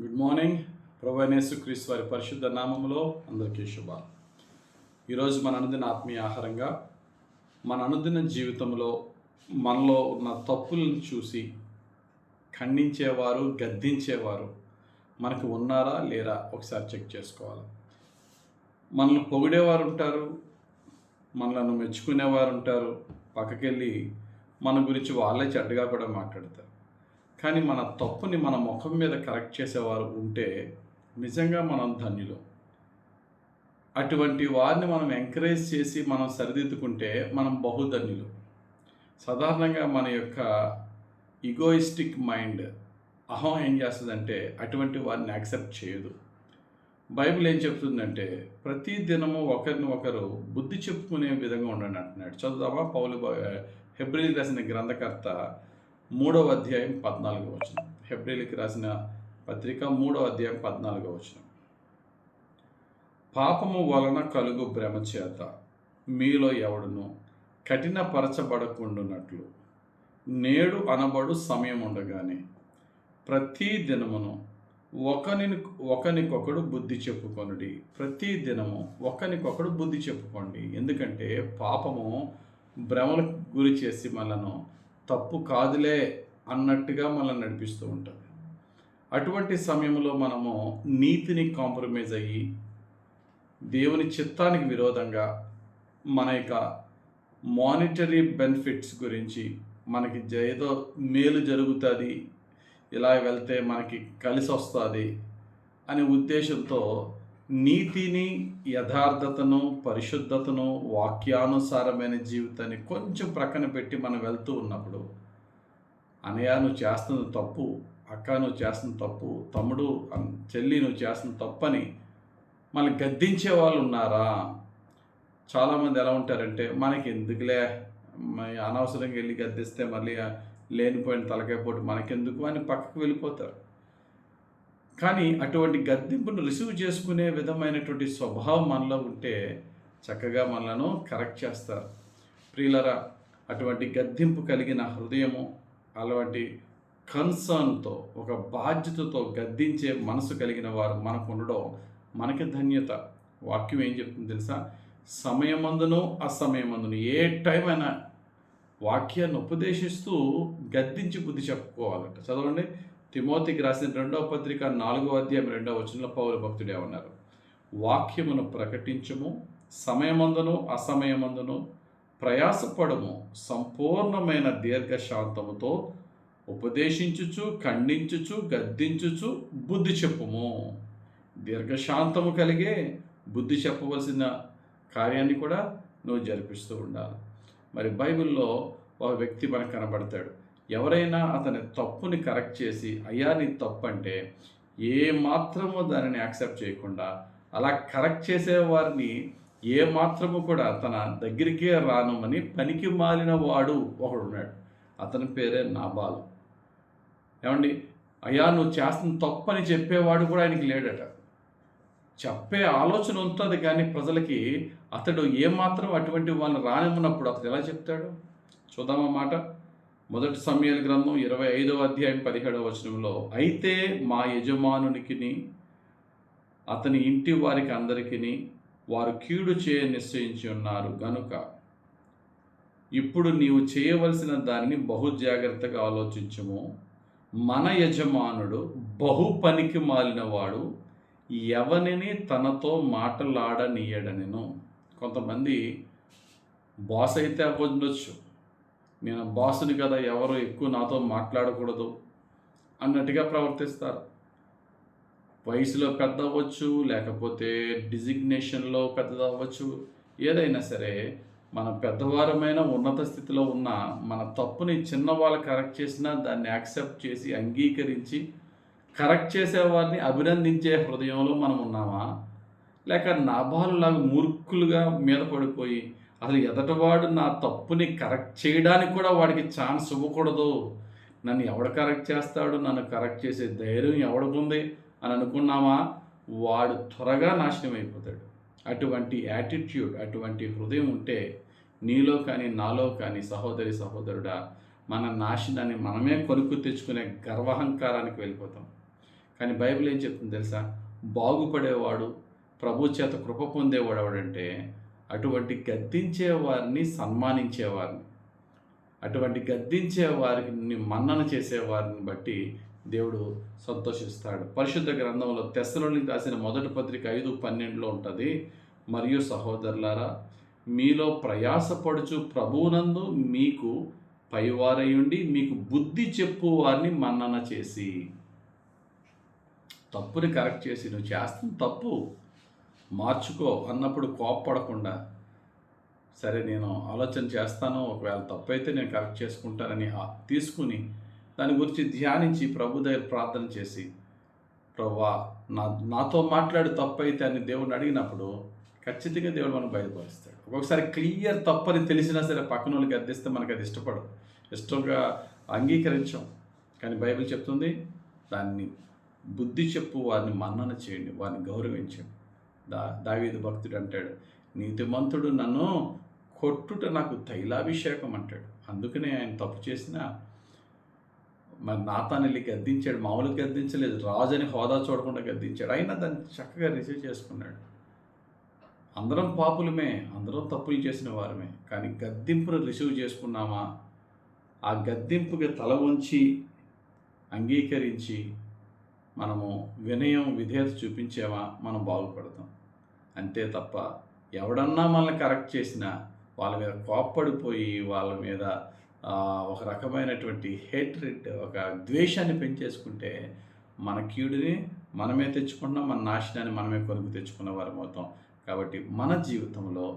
Good morning. ప్రభువైన యేసుక్రీస్తు వారి పరిశుద్ధ నామములో అందరికీ శుభాలు. ఈరోజు మన అనుదిన ఆత్మీయ ఆహారంగా మన అనుదిన జీవితంలో మనలో ఉన్న తప్పులను చూసి ఖండించేవారు, గద్దించేవారు మనకు ఉన్నారా లేరా ఒకసారి చెక్ చేసుకోవాలి. మనల్ని పొగిడేవారు ఉంటారు, మనలను మెచ్చుకునేవారు ఉంటారు, పక్కకెళ్ళి మన గురించి వాళ్ళే చెడ్డగా కూడా మాట్లాడతారు. కానీ మన తప్పుని మన ముఖం మీద కరెక్ట్ చేసేవారు ఉంటే నిజంగా మనం ధన్యులు. అటువంటి వారిని మనం ఎంకరేజ్ చేసి మనం సరిదిద్దుకుంటే మనం బహుధన్యులు. సాధారణంగా మన యొక్క ఈగోయిస్టిక్ మైండ్, అహం ఏం చేస్తుందంటే అటువంటి వారిని యాక్సెప్ట్ చేయదు. బైబిల్ ఏం చెప్తుందంటే ప్రతి దినము ఒకరిని ఒకరు బుద్ధి చెప్పుకునే విధంగా ఉండండి అంటున్నాడు. చదువుదామా? హెబ్రీయులకు రాసిన గ్రంథకర్త 3వ అధ్యాయం 14వ వచనం. హెబ్రీయులకు రాసిన పత్రిక 3వ అధ్యాయం 14వ వచనం. పాపము వలన కలుగు భ్రమ చేత మీలో ఎవడును కఠినపరచబడకుండునట్లు నేడు అనబడు సమయం ఉండగానే ప్రతి దినమును ఒకనికొకడు బుద్ధి చెప్పుకొనుడి. ప్రతి దినము ఒకనికొకడు బుద్ధి చెప్పుకోండి. ఎందుకంటే పాపము భ్రమలకు గురి చేసి మనను తప్పు కాదులే అన్నట్టుగా మనల్ని నడిపిస్తూ ఉంటుంది. అటువంటి సమయంలో మనము నీతిని కాంప్రమైజ్ అయ్యి దేవుని చిత్తానికి విరోధంగా మన యొక్క మానిటరీ బెనిఫిట్స్ గురించి, మనకి ఏదో మేలు జరుగుతుంది, ఇలా వెళ్తే మనకి కలిసి వస్తుంది అనే ఉద్దేశంతో నీతిని, యథార్థతను, పరిశుద్ధతను, వాక్యానుసారమైన జీవితాన్ని కొంచెం ప్రక్కన పెట్టి మనం వెళ్తూ ఉన్నప్పుడు, అన్నయ్య నువ్వు చేస్తున్న తప్పు, అక్క నువ్వు చేస్తున్న తప్పు, తమ్ముడు చెల్లి నువ్వు చేస్తున్న తప్పు అని మనల్ని గద్దించే వాళ్ళు ఉన్నారా? చాలామంది ఎలా ఉంటారంటే మనకి ఎందుకులే, అనవసరంగా వెళ్ళి గద్దిస్తే మళ్ళీ లేనిపోయిన తలకాయ పోటు మనకెందుకు అని పక్కకు వెళ్ళిపోతారు. కానీ అటువంటి గద్దింపును రిసీవ్ చేసుకునే విధమైనటువంటి స్వభావం మనలో ఉంటే చక్కగా మనలను కరెక్ట్ చేస్తారు. ప్రియులరా, అటువంటి గద్దింపు కలిగిన హృదయము, అలాంటి కన్సర్న్తో, ఒక బాధ్యతతో గద్దించే మనసు కలిగిన వారు మనకు ఉండడం మనకి ధన్యత. వాక్యం ఏం చెప్తుంది తెలుసా? సమయమందును అసమయమందును ఏ టైం అయినా వాక్యాన్ని ఉపదేశిస్తూ గద్దించి బుద్ధి చెప్పుకోవాలంట. చదవండి, తిమోతికి రాసిన 2వ పత్రిక 4వ అధ్యాయం 2వ వచనంలో పౌలు భక్తుడే ఉన్నారు. వాక్యమును ప్రకటించుము, సమయమందును అసమయమందును ప్రయాసపడము, సంపూర్ణమైన దీర్ఘశాంతముతో ఉపదేశించుచు, ఖండించుచు, గద్దించుచు బుద్ధి చెప్పుము. దీర్ఘశాంతము కలిగే బుద్ధి చెప్పవలసిన కార్యాన్ని కూడా నువ్వు జరిపిస్తూ ఉండాలి. మరి బైబిల్లో ఒక వ్యక్తి మనకు కనబడతాడు. ఎవరైనా అతని తప్పుని కరెక్ట్ చేసి, అయ్యా నీ తప్పు అంటే ఏ మాత్రము దానిని యాక్సెప్ట్ చేయకుండా అలా కరెక్ట్ చేసే వారిని ఏ మాత్రము కూడా తన దగ్గరికే రానుమని పనికి మాలిన వాడు ఒకడున్నాడు. అతని పేరే నాబాలు. ఏమండి, అయ్యా నువ్వు చేస్తున్న తప్పు అని చెప్పేవాడు కూడా ఆయనకి లేడట. చెప్పే ఆలోచన ఉంటుంది కానీ ప్రజలకి అతడు ఏమాత్రం అటువంటి వాళ్ళని రానివ్వనప్పుడు అతడు ఎలా చెప్తాడు? చూద్దామన్నమాట. 1 సమూయేలు గ్రంథం 25వ అధ్యాయం 17వ వచనంలో, అయితే మా యజమానునికిని అతని ఇంటి వారికి అందరికీ వారు కీడు చేయ నిశ్చయించి ఉన్నారు గనుక ఇప్పుడు నీవు చేయవలసిన దానిని బహు జాగ్రత్తగా ఆలోచించుము. మన యజమానుడు బహు పనికి మాలినవాడు, ఎవనిని తనతో మాటలాడనీయడనెను. కొంతమంది బాస్ అయితే అవ్వచ్చు, నేను బాసుని కదా, ఎవరు ఎక్కువ నాతో మాట్లాడకూడదు అన్నట్టుగా ప్రవర్తిస్తారు. వయసులో పెద్ద అవ్వచ్చు, లేకపోతే డిజిగ్నేషన్లో పెద్దదవ్వచ్చు, ఏదైనా సరే మన పెద్దవారమైన ఉన్నత స్థితిలో ఉన్న మన తప్పుని చిన్నవాళ్ళు కరెక్ట్ చేసినా దాన్ని యాక్సెప్ట్ చేసి అంగీకరించి కరెక్ట్ చేసేవారిని అభినందించే హృదయంలో మనం ఉన్నామా? లేక నాబాలులాగా మూర్ఖులుగా మీద పడిపోయి అసలు ఎదటివాడు నా తప్పుని కరెక్ట్ చేయడానికి కూడా వాడికి ఛాన్స్ ఇవ్వకూడదు, నన్ను ఎవడు కరెక్ట్ చేస్తాడు, నన్ను కరెక్ట్ చేసే ధైర్యం ఎవడికుంది అని అనుకున్నామా? వాడు త్వరగా నాశనం అయిపోతాడు. అటువంటి యాటిట్యూడ్, అటువంటి హృదయం ఉంటే నీలో కానీ నాలో కానీ సహోదరి సహోదరుడా, మన నాశనాన్ని మనమే కొనుక్కు తెచ్చుకునే గర్వహంకారానికి వెళ్ళిపోతాం. కానీ బైబిల్ ఏం చెప్తుంది తెలుసా? బాగుపడేవాడు, ప్రభు చేత కృప పొందేవాడు ఎవడంటే అటువంటి గద్దించే వారిని, సన్మానించేవారిని, అటువంటి గద్దించే వారిని మన్నన చేసేవారిని బట్టి దేవుడు సంతోషిస్తాడు. పరిశుద్ధ గ్రంథంలో తెస్సలోనికి రాసిన మొదటి పత్రిక 5:12 ఉంటుంది, మరియు సహోదరులారా, మీలో ప్రయాసపడుచు ప్రభువునందు మీకు పైవారయుండి మీకు బుద్ధి చెప్పు వారిని మన్నన చేసి. తప్పుని కరెక్ట్ చేసి, నువ్వు చేస్తున్న తప్పు మార్చుకో అన్నప్పుడు కోప్పడకుండా, సరే నేను ఆలోచన చేస్తాను, ఒకవేళ తప్పు అయితే నేను కరెక్ట్ చేసుకుంటానని తీసుకుని దాని గురించి ధ్యానించి ప్రభు దగ్గర ప్రార్థన చేసి, ప్రభువా నాతో మాట్లాడు తప్పు అయితే అని దేవుడిని అడిగినప్పుడు ఖచ్చితంగా దేవుడు మనకు బయలుపరుస్తాడు. ఒక్కొక్కసారి క్లియర్ తప్పని తెలిసినా సరే పక్కన వాళ్ళకి అర్థిస్తే మనకు అది ఇష్టంగా అంగీకరించాం. కానీ బైబిల్ చెప్తుంది, దాన్ని బుద్ధి చెప్పు, వారిని మన్నన చేయండి, వారిని గౌరవించండి. దావీదు భక్తుడు అంటాడు, నీతిమంతుడు నన్ను కొట్టుట నాకు తైలాభిషేకం అంటాడు. అందుకనే ఆయన తప్పు చేసినా మరి నాతాను వెళ్ళి గద్దించాడు, మామూలుగా గద్దించలేదు, రాజుని హోదా చూడకుండా గద్దించాడు, అయినా దాన్ని చక్కగా రిసీవ్ చేసుకున్నాడు. అందరం పాపులమే, అందరం తప్పులు చేసిన వారమే, కానీ గద్దింపును రిసీవ్ చేసుకున్నామా? ఆ గద్దింపుకి తల వంచి అంగీకరించి మనము వినయం, విధేయత చూపించామా? మనం బాగుపడతాం. అంతే తప్ప ఎవడన్నా మనల్ని కరెక్ట్ చేసినా వాళ్ళ మీద కోప్పడిపోయి వాళ్ళ మీద ఒక రకమైనటువంటి హేట్రెడ్, ఒక ద్వేషాన్ని పెంచేసుకుంటే మన కీడుని మనమే తెచ్చుకుంటున్నాం, మన నాశనాన్ని మనమే కొనుక్కు తెచ్చుకున్న వారం అవుతాం. కాబట్టి మన జీవితంలో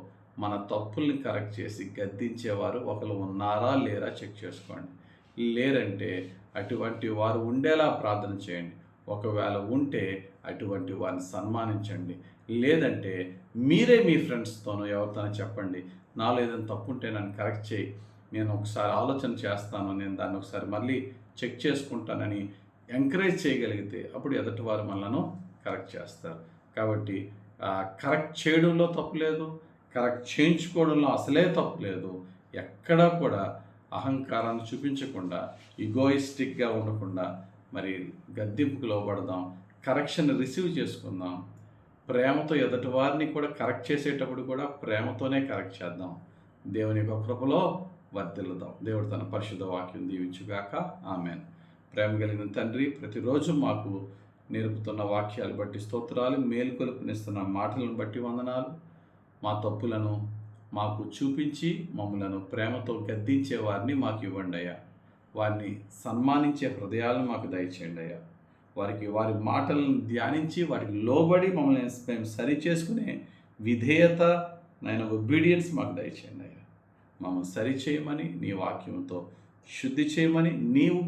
మన తప్పుల్ని కరెక్ట్ చేసి గద్దించేవారు ఒకరు ఉన్నారా లేరా చెక్ చేసుకోండి. లేరంటే అటువంటి వారు ఉండేలా ప్రార్థన చేయండి. ఒకవేళ ఉంటే అటువంటి వారిని సన్మానించండి. లేదంటే మీరే మీ ఫ్రెండ్స్తోనో ఎవరితోనో చెప్పండి, నాలో ఏదైనా తప్పు ఉంటే నన్ను కరెక్ట్ చేయి, నేను ఒకసారి ఆలోచన చేస్తాను, నేను దాన్ని ఒకసారి మళ్ళీ చెక్ చేసుకుంటానని ఎంకరేజ్ చేయగలిగితే అప్పుడు ఎదుటి వారు మనలను కరెక్ట్ చేస్తారు. కాబట్టి కరెక్ట్ చేయడంలో తప్పు లేదు, కరెక్ట్ చేయించుకోవడంలో అసలే తప్పు లేదు. ఎక్కడా కూడా అహంకారాన్ని చూపించకుండా, ఈగోయిస్టిక్గా ఉండకుండా మరి గద్దింపుకు లోబడదాం, కరెక్షన్ రిసీవ్ చేసుకుందాం. ప్రేమతో ఎదుటి వారిని కూడా కరెక్ట్ చేసేటప్పుడు కూడా ప్రేమతోనే కరెక్ట్ చేద్దాం. దేవుని యొక్క కృపలో వర్ధిల్లుదాం. దేవుడు తన పరిశుద్ధ వాక్యం దీవించుగాక. ఆమేన్. ప్రేమ కలిగిన తండ్రి, ప్రతిరోజు మాకు నేర్పుతున్న వాక్యాలు బట్టి స్తోత్రాలు, మేలుకొలుపునిస్తున్న మాటలను బట్టి వందనాలు. మా తప్పులను మాకు చూపించి మమ్మలను ప్రేమతో గద్దించే వారిని మాకు ఇవ్వండి అయ్యా. వారిని సన్మానించే హృదయాలను మాకు దయచేయండి అయ్యా. వారి మాటలను ధ్యానించి వాటికి లోబడి మమ్మల్ని మేము సరి చేసుకునే విధేయత, ఒబీడియన్స్ మాకు దయచేయండి అయ్యా. మమ్మల్ని సరి చేయమని, నీ వాక్యంతో శుద్ధి చేయమని, నీవు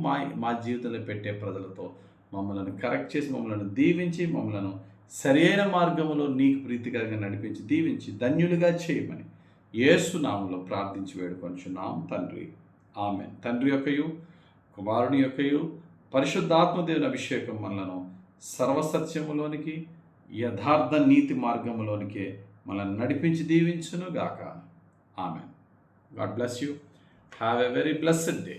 మా జీవితంలో పెట్టే ప్రజలతో మమ్మల్ని కరెక్ట్ చేసి, మమ్మల్ని దీవించి, మమ్మల్ని సరి అయిన మార్గంలో నీకు ప్రీతికరంగా నడిపించి, దీవించి ధన్యులుగా చేయమని యేసు నామములో ప్రార్థించి వేడుకొంచున్నాం తండ్రి. ఆమేన్. తండ్రి యొక్కయు, కుమారుని యొక్కయు, పరిశుద్ధాత్మ దేవుని అభిషేకం మనలను సర్వసత్యములోనికి, యథార్థ నీతి మార్గములోనికే మనల్ని నడిపించి దీవించును గాక. ఆమేన్. God bless you. Have a very blessed day.